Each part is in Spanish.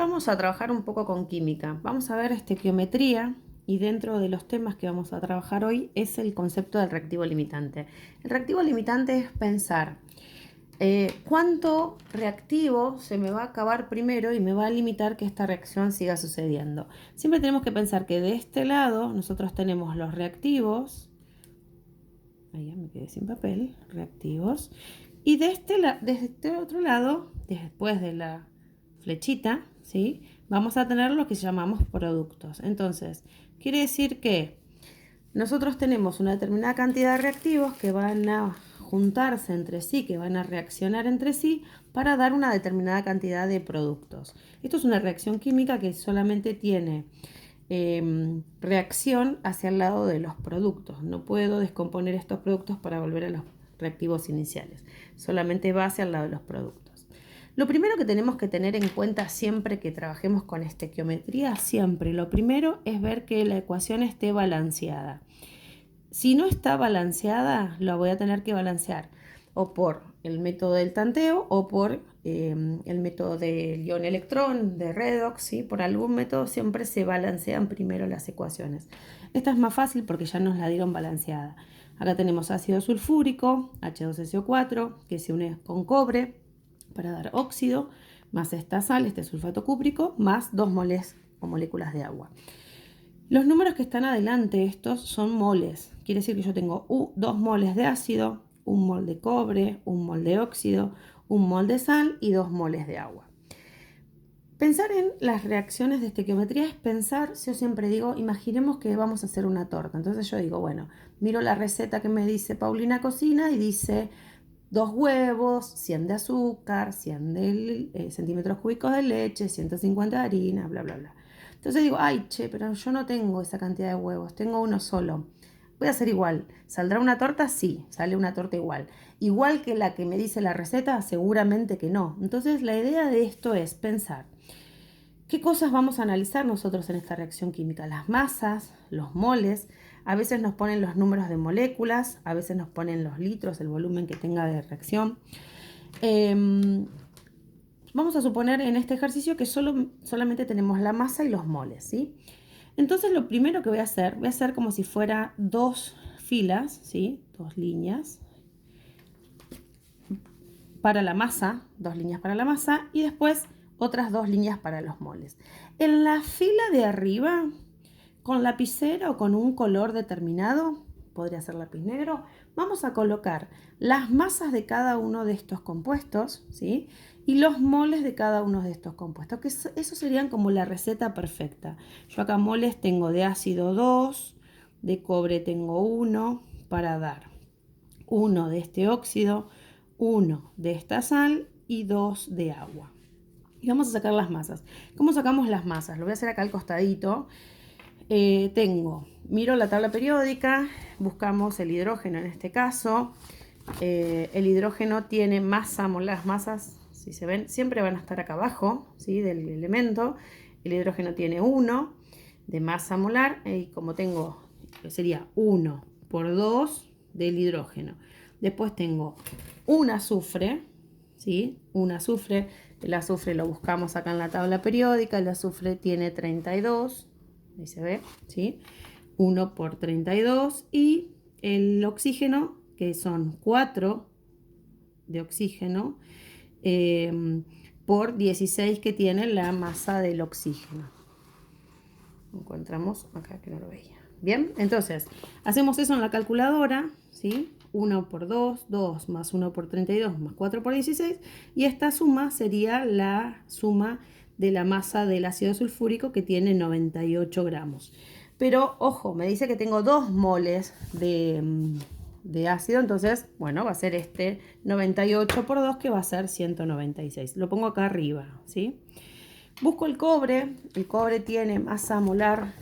vamos a trabajar un poco con química. Vamos a ver estequiometría y dentro de los temas que vamos a trabajar hoy es el concepto del reactivo limitante. El reactivo limitante es pensar cuánto reactivo se me va a acabar primero y me va a limitar que esta reacción siga sucediendo. Siempre tenemos que pensar que de este lado nosotros tenemos los reactivos. Ahí ya me quedé sin papel. Reactivos. Y desde este otro lado, después de la flechita, ¿sí? Vamos a tener lo que llamamos productos. Entonces, quiere decir que nosotros tenemos una determinada cantidad de reactivos que van a juntarse entre sí, que van a reaccionar entre sí para dar una determinada cantidad de productos. Esto es una reacción química que solamente tiene reacción hacia el lado de los productos. No puedo descomponer estos productos para volver a los reactivos iniciales. Solamente va hacia el lado de los productos. Lo primero que tenemos que tener en cuenta siempre que trabajemos con estequiometría, siempre lo primero es ver que la ecuación esté balanceada. Si no está balanceada, la voy a tener que balancear o por el método del tanteo o por el método del ion-electrón, de redox, ¿sí? Por algún método siempre se balancean primero las ecuaciones. Esta es más fácil porque ya nos la dieron balanceada. Acá tenemos ácido sulfúrico, H2SO4, que se une con cobre para dar óxido, más esta sal, este sulfato cúprico, más 2 moles o moléculas de agua. Los números que están adelante, estos son moles. Quiere decir que yo tengo 2 moles de ácido, 1 mol de cobre, 1 mol de óxido, 1 mol de sal y 2 moles de agua. Pensar en las reacciones de estequiometría es pensar, yo siempre digo, imaginemos que vamos a hacer una torta. Entonces yo digo, bueno, miro la receta que me dice Paulina Cocina y dice 2 huevos, 100 de azúcar, 100 de, centímetros cúbicos de leche, 150 de harina, bla, bla, bla. Entonces digo, ay, che, pero yo no tengo esa cantidad de huevos, tengo uno solo. Voy a hacer igual. ¿Saldrá una torta? Sí, sale una torta igual. Igual que la que me dice la receta, seguramente que no. Entonces la idea de esto es pensar, ¿qué cosas vamos a analizar nosotros en esta reacción química? Las masas, los moles, a veces nos ponen los números de moléculas, a veces nos ponen los litros, el volumen que tenga de reacción. Vamos a suponer en este ejercicio que solamente tenemos la masa y los moles, ¿sí? Entonces lo primero que voy a hacer como si fuera 2 filas, ¿sí? 2 líneas para la masa, 2 líneas para la masa y después otras 2 líneas para los moles. En la fila de arriba, con lapicera o con un color determinado, podría ser lápiz negro, vamos a colocar las masas de cada uno de estos compuestos, ¿sí? Y los moles de cada uno de estos compuestos, que eso serían como la receta perfecta. Yo acá moles tengo de ácido 2, de cobre tengo 1 para dar 1 de este óxido, 1 de esta sal y 2 de agua. Y vamos a sacar las masas. ¿Cómo sacamos las masas? Lo voy a hacer acá al costadito. Miro la tabla periódica, buscamos el hidrógeno en este caso. El hidrógeno tiene masa molar, las masas, si se ven, siempre van a estar acá abajo, ¿sí? Del elemento. El hidrógeno tiene 1 de masa molar y como tengo, sería 1 por 2 del hidrógeno. Después tengo un azufre, ¿sí? Un azufre, el azufre lo buscamos acá en la tabla periódica, el azufre tiene 32, ahí se ve, ¿sí? 1 por 32 y el oxígeno, que son 4 de oxígeno por 16 que tiene la masa del oxígeno. Encontramos acá que no lo veía. Bien, entonces hacemos eso en la calculadora, ¿sí? 1 por 2, 2 más 1 por 32 más 4 por 16 y esta suma sería la suma de la masa del ácido sulfúrico que tiene 98 gramos. Pero ojo, me dice que tengo 2 moles de ácido, entonces, bueno, va a ser este 98 por 2 que va a ser 196. Lo pongo acá arriba, ¿sí? Busco el cobre tiene masa molar,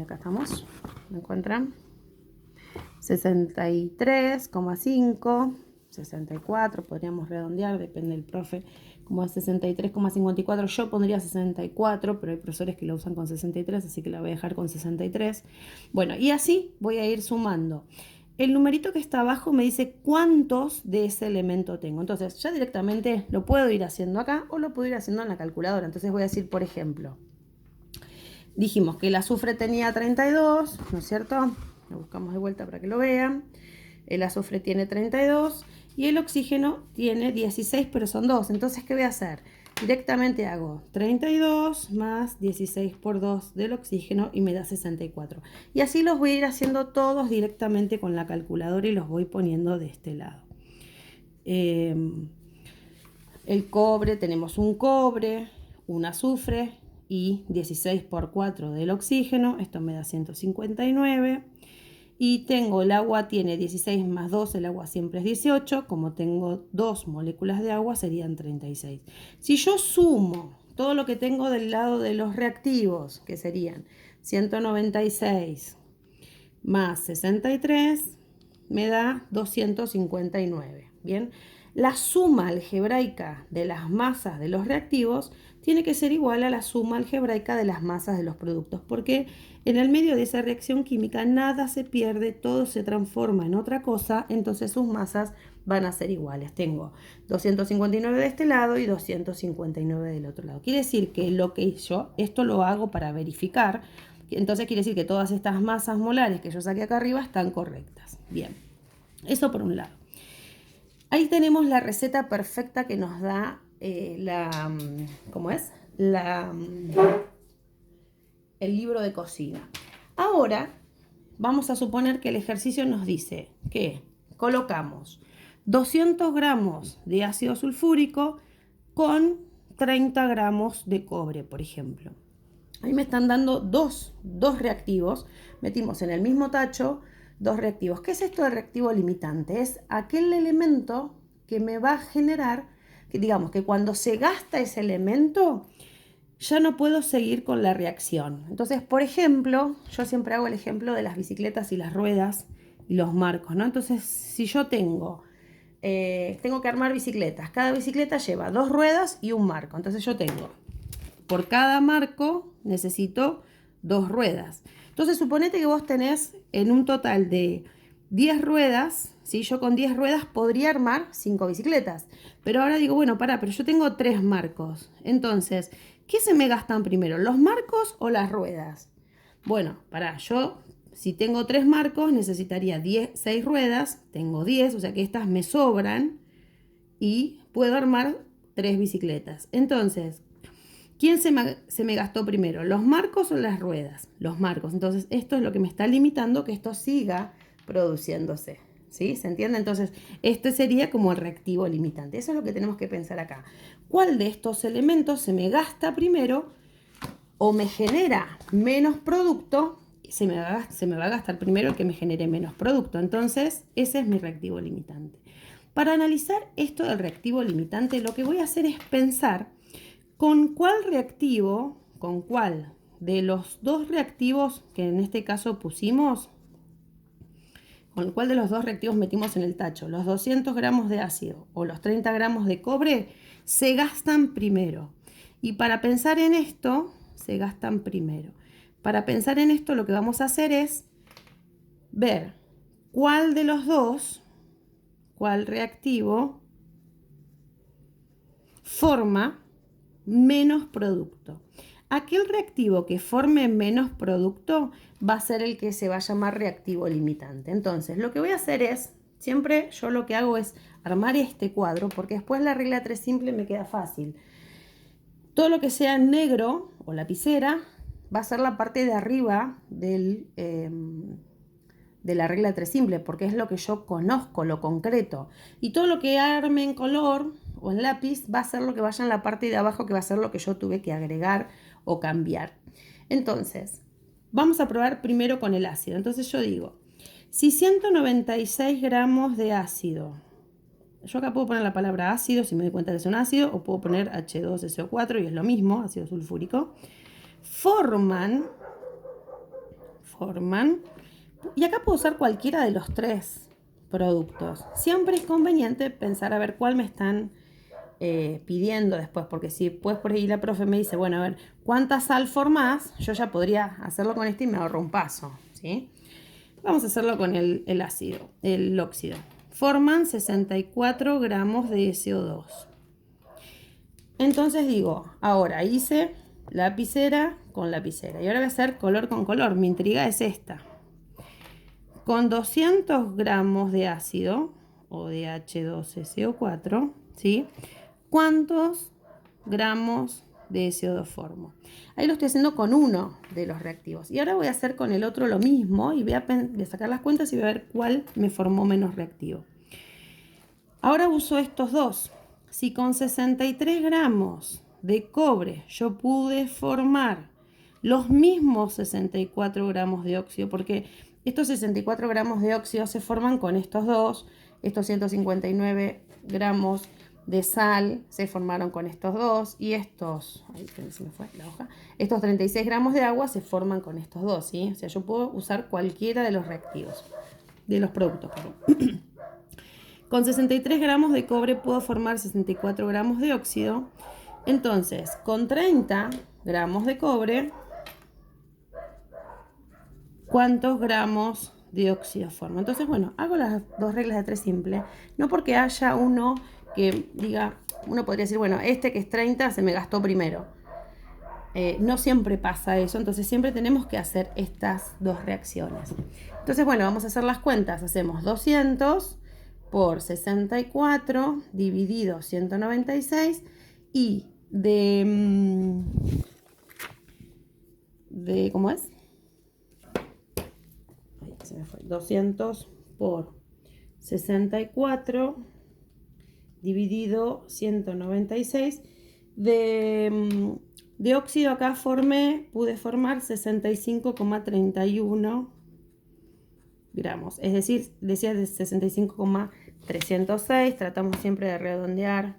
acá estamos, ¿me encuentran? 63,5, 64, podríamos redondear, depende del profe, como es 63,54, yo pondría 64, pero hay profesores que lo usan con 63, así que la voy a dejar con 63. Bueno, y así voy a ir sumando el numerito que está abajo me dice cuántos de ese elemento tengo. Entonces ya directamente lo puedo ir haciendo acá o lo puedo ir haciendo en la calculadora. Entonces voy a decir, por ejemplo, dijimos que el azufre tenía 32, ¿no es cierto? Lo buscamos de vuelta para que lo vean. El azufre tiene 32 y el oxígeno tiene 16, pero son 2. Entonces, ¿qué voy a hacer? Directamente hago 32 más 16 por 2 del oxígeno y me da 64. Y así los voy a ir haciendo todos directamente con la calculadora y los voy poniendo de este lado. El cobre, tenemos un cobre, un azufre y 16 por 4 del oxígeno. Esto me da 159. Y tengo el agua, tiene 16 más 2, el agua siempre es 18. Como tengo 2 moléculas de agua, serían 36. Si yo sumo todo lo que tengo del lado de los reactivos, que serían 196 más 63, me da 259. Bien, la suma algebraica de las masas de los reactivos tiene que ser igual a la suma algebraica de las masas de los productos, porque en el medio de esa reacción química nada se pierde, todo se transforma en otra cosa, entonces sus masas van a ser iguales. Tengo 259 de este lado y 259 del otro lado. Quiere decir que lo que yo, esto lo hago para verificar, entonces quiere decir que todas estas masas molares que yo saqué acá arriba están correctas. Bien, eso por un lado. Ahí tenemos la receta perfecta que nos da ¿cómo es? El libro de cocina. Ahora vamos a suponer que el ejercicio nos dice que colocamos 200 gramos de ácido sulfúrico con 30 gramos de cobre, por ejemplo. Ahí me están dando dos reactivos. Metimos en el mismo tacho dos reactivos. ¿Qué es esto de reactivo limitante? Es aquel elemento que me va a generar, que digamos que cuando se gasta ese elemento, ya no puedo seguir con la reacción. Entonces, por ejemplo, yo siempre hago el ejemplo de las bicicletas y las ruedas y los marcos, ¿no? Entonces, si yo tengo que armar bicicletas, cada bicicleta lleva 2 ruedas y un marco. Entonces yo tengo, por cada marco necesito 2 ruedas. Entonces, suponete que vos tenés en un total de 10 ruedas, ¿sí? Yo con 10 ruedas podría armar 5 bicicletas. Pero ahora digo, bueno, pero yo tengo 3 marcos. Entonces, ¿qué se me gastan primero? ¿Los marcos o las ruedas? Bueno, yo si tengo 3 marcos necesitaría 6 ruedas. Tengo 10, o sea que estas me sobran. Y puedo armar 3 bicicletas. Entonces, ¿quién se me gastó primero? ¿Los marcos o las ruedas? Los marcos. Entonces, esto es lo que me está limitando que esto siga produciéndose. ¿Sí? ¿Se entiende? Entonces, este sería como el reactivo limitante. Eso es lo que tenemos que pensar acá. ¿Cuál de estos elementos se me gasta primero o me genera menos producto? Se me va a gastar primero el que me genere menos producto. Entonces, ese es mi reactivo limitante. Para analizar esto del reactivo limitante, lo que voy a hacer es pensar con cuál de los 2 reactivos que en este caso pusimos, con cuál de los 2 reactivos metimos en el tacho, los 200 gramos de ácido o los 30 gramos de cobre, se gastan primero. Y para pensar en esto, se gastan primero. Para pensar en esto, lo que vamos a hacer es ver cuál de los 2, cuál reactivo, forma menos producto. Aquel reactivo que forme menos producto va a ser el que se va a llamar reactivo limitante. Entonces, lo que voy a hacer es, siempre yo lo que hago es armar este cuadro, porque después la regla 3 simple me queda fácil. Todo lo que sea negro o lapicera va a ser la parte de arriba de la regla 3 simple, porque es lo que yo conozco, lo concreto. Y todo lo que arme en color o en lápiz va a ser lo que vaya en la parte de abajo, que va a ser lo que yo tuve que agregar o cambiar. Entonces, vamos a probar primero con el ácido. Entonces yo digo, si 196 gramos de ácido, yo acá puedo poner la palabra ácido si me doy cuenta que es un ácido, o puedo poner H2SO4 y es lo mismo, ácido sulfúrico, forman, y acá puedo usar cualquiera de los 3 productos. Siempre es conveniente pensar a ver cuál me están pidiendo después, porque si después por ahí la profe me dice, bueno, a ver, ¿cuánta sal formás? Yo ya podría hacerlo con este y me ahorro un paso, ¿sí? Vamos a hacerlo con el óxido. Forman 64 gramos de SO2. Entonces digo, ahora hice lapicera con lapicera. Y ahora voy a hacer color con color. Mi intriga es esta. Con 200 gramos de ácido, o de H2SO4, ¿sí? ¿Cuántos gramos de SO2 formo? Ahí lo estoy haciendo con uno de los reactivos. Y ahora voy a hacer con el otro lo mismo y voy a sacar las cuentas y voy a ver cuál me formó menos reactivo. Ahora uso estos dos. Si con 63 gramos de cobre yo pude formar los mismos 64 gramos de óxido, porque estos 64 gramos de óxido se forman con estos dos, estos 159 gramos de sal se formaron con estos dos y estos, ahí se me fue la hoja, estos 36 gramos de agua se forman con estos dos, ¿sí? O sea, yo puedo usar cualquiera de los reactivos, de los productos, perdón. Con 63 gramos de cobre puedo formar 64 gramos de óxido. Entonces, con 30 gramos de cobre, ¿cuántos gramos de óxido formo? Entonces, bueno, hago las dos reglas de 3 simple. No porque haya uno que diga, uno podría decir, bueno, este que es 30 se me gastó primero. No siempre pasa eso, entonces siempre tenemos que hacer estas dos reacciones. Entonces, bueno, vamos a hacer las cuentas. Hacemos 200 por 64 dividido 196 y ¿cómo es? Ahí se me fue. 200 por 64 dividido 196 de óxido acá pude formar 65,31 gramos, es decir, decía de 65,306, tratamos siempre de redondear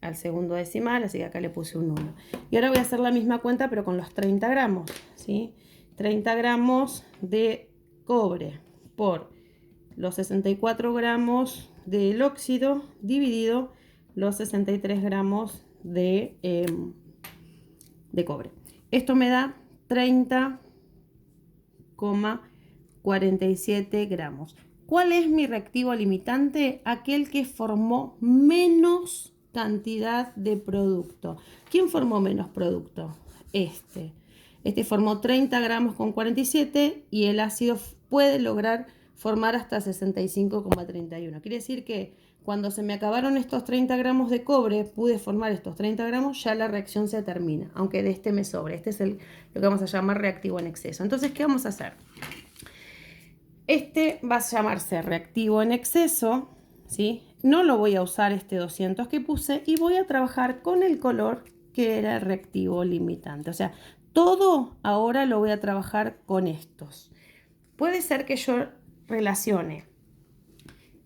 al segundo decimal, así que acá le puse un 1. Y ahora voy a hacer la misma cuenta, pero con los 30 gramos, ¿sí? 30 gramos de cobre por los 64 gramos del óxido dividido los 63 gramos de cobre. Esto me da 30,47 gramos. ¿Cuál es mi reactivo limitante? Aquel que formó menos cantidad de producto. ¿Quién formó menos producto? Este formó 30 gramos con 47 y el ácido puede lograr formar hasta 65,31. Quiere decir que cuando se me acabaron estos 30 gramos de cobre, pude formar estos 30 gramos, ya la reacción se termina, aunque de este me sobre. Este es lo que vamos a llamar reactivo en exceso. Entonces, ¿qué vamos a hacer? Este va a llamarse reactivo en exceso, ¿sí? No lo voy a usar este 200 que puse y voy a trabajar con el color que era el reactivo limitante. O sea, todo ahora lo voy a trabajar con estos. Puede ser que yo relacione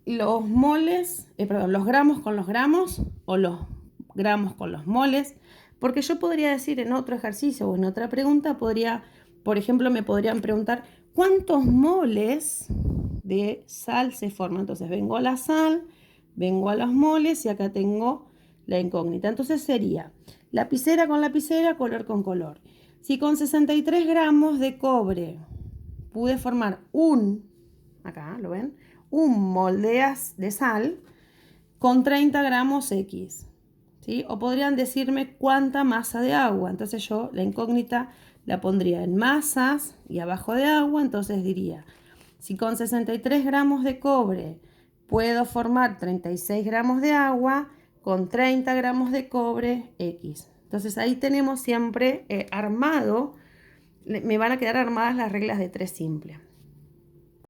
los los gramos con los gramos o los gramos con los moles, porque yo podría decir en otro ejercicio o en otra pregunta, por ejemplo, me podrían preguntar ¿cuántos moles de sal se forman? Entonces vengo a la sal, vengo a los moles y acá tengo la incógnita. Entonces sería lapicera con lapicera, color con color. Si con 63 gramos de cobre pude formar acá lo ven, un mol de sal con 30 gramos X, ¿sí? O podrían decirme cuánta masa de agua. Entonces yo la incógnita la pondría en masas y abajo de agua. Entonces diría, si con 63 gramos de cobre puedo formar 36 gramos de agua, con 30 gramos de cobre X. Entonces ahí tenemos siempre armado, me van a quedar armadas las reglas de 3 simple.